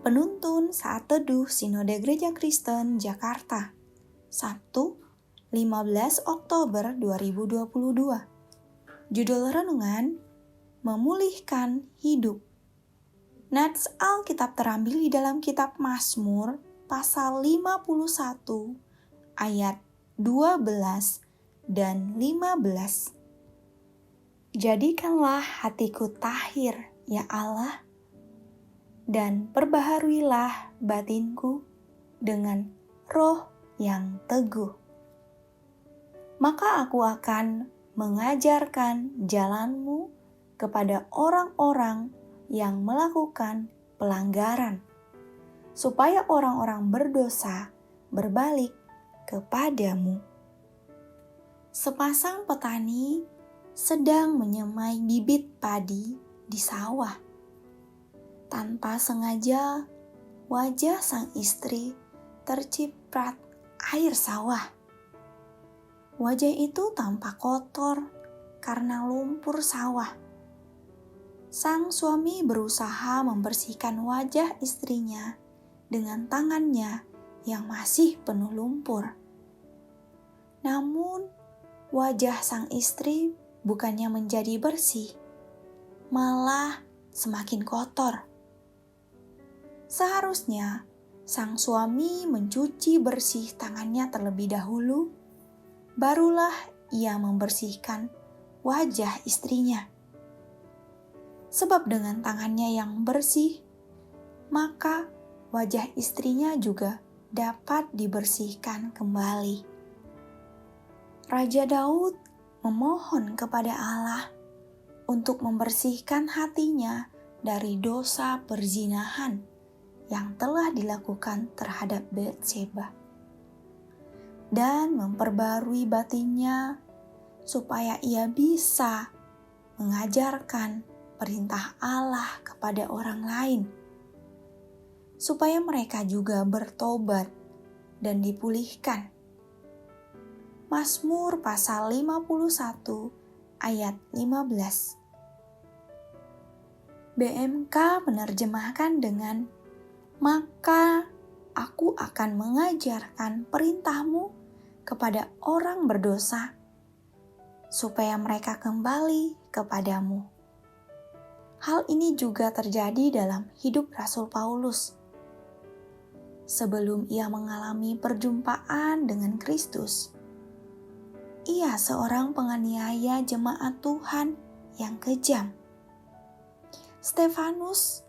Penuntun Saat Teduh Sinode Gereja Kristen Jakarta, Sabtu 15 Oktober 2022. Judul renungan, Memulihkan Hidup. Nats Alkitab terambil di dalam kitab Mazmur pasal 51 ayat 12 dan 15. Jadikanlah hatiku tahir, ya Allah, dan perbaharuilah batinku dengan roh yang teguh. Maka aku akan mengajarkan jalan-Mu kepada orang-orang yang melakukan pelanggaran, supaya orang-orang berdosa berbalik kepadamu. Sepasang petani sedang menyemai bibit padi di sawah. Tanpa sengaja, wajah sang istri terciprat air sawah. Wajah itu tampak kotor karena lumpur sawah. Sang suami berusaha membersihkan wajah istrinya dengan tangannya yang masih penuh lumpur. Namun, wajah sang istri bukannya menjadi bersih, malah semakin kotor. Seharusnya sang suami mencuci bersih tangannya terlebih dahulu, barulah ia membersihkan wajah istrinya. Sebab dengan tangannya yang bersih, maka wajah istrinya juga dapat dibersihkan kembali. Raja Daud memohon kepada Allah untuk membersihkan hatinya dari dosa perzinahan yang telah dilakukan terhadap Batseba, dan memperbarui batinnya supaya ia bisa mengajarkan perintah Allah kepada orang lain, supaya mereka juga bertobat dan dipulihkan. Mazmur pasal 51 ayat 15. BMK menerjemahkan dengan, maka aku akan mengajarkan perintah-Mu kepada orang berdosa, supaya mereka kembali kepadamu. Hal ini juga terjadi dalam hidup Rasul Paulus. Sebelum ia mengalami perjumpaan dengan Kristus, ia seorang penganiaya jemaat Tuhan yang kejam. Stefanus,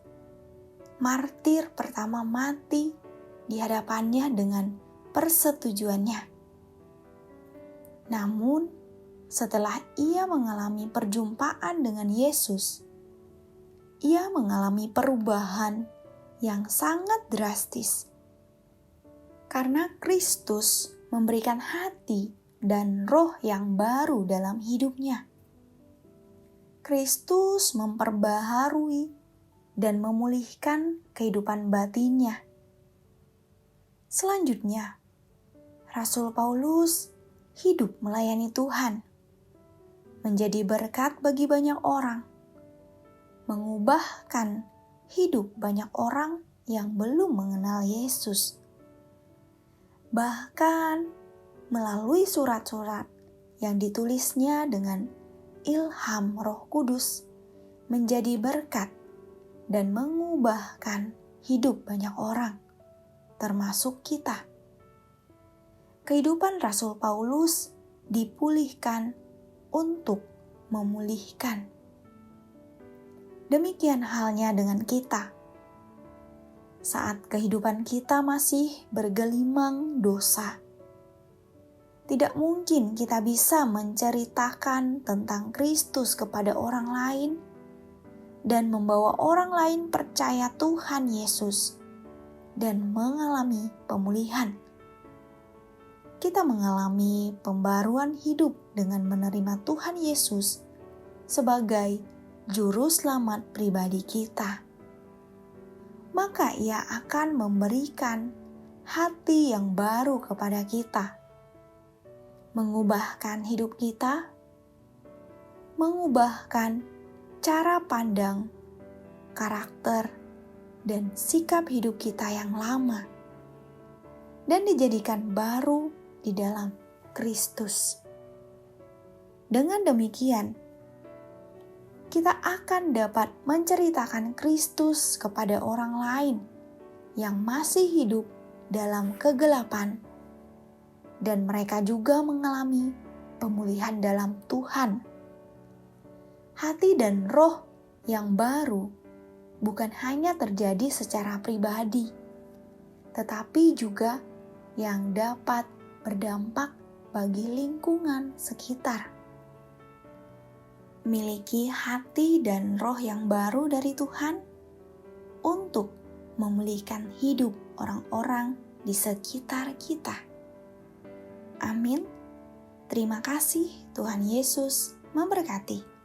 martir pertama, mati di hadapannya dengan persetujuannya. Namun, setelah ia mengalami perjumpaan dengan Yesus, ia mengalami perubahan yang sangat drastis. Karena Kristus memberikan hati dan roh yang baru dalam hidupnya. Kristus memperbaharui dan memulihkan kehidupan batinnya. Selanjutnya, Rasul Paulus hidup melayani Tuhan, menjadi berkat bagi banyak orang, mengubahkan hidup banyak orang yang belum mengenal Yesus. Bahkan melalui surat-surat yang ditulisnya dengan ilham Roh Kudus, menjadi berkat dan mengubahkan hidup banyak orang, termasuk kita. Kehidupan Rasul Paulus dipulihkan untuk memulihkan. Demikian halnya dengan kita. Saat kehidupan kita masih bergelimang dosa, tidak mungkin kita bisa menceritakan tentang Kristus kepada orang lain dan membawa orang lain percaya Tuhan Yesus dan mengalami pemulihan. Kita mengalami pembaruan hidup dengan menerima Tuhan Yesus sebagai juru selamat pribadi kita. Maka Ia akan memberikan hati yang baru kepada kita, mengubahkan hidup kita, mengubahkan cara pandang, karakter, dan sikap hidup kita yang lama, dan dijadikan baru di dalam Kristus. Dengan demikian, kita akan dapat menceritakan Kristus kepada orang lain yang masih hidup dalam kegelapan, dan mereka juga mengalami pemulihan dalam Tuhan. Hati dan roh yang baru bukan hanya terjadi secara pribadi, tetapi juga yang dapat berdampak bagi lingkungan sekitar. Miliki hati dan roh yang baru dari Tuhan untuk memulihkan hidup orang-orang di sekitar kita. Amin. Terima kasih, Tuhan Yesus memberkati.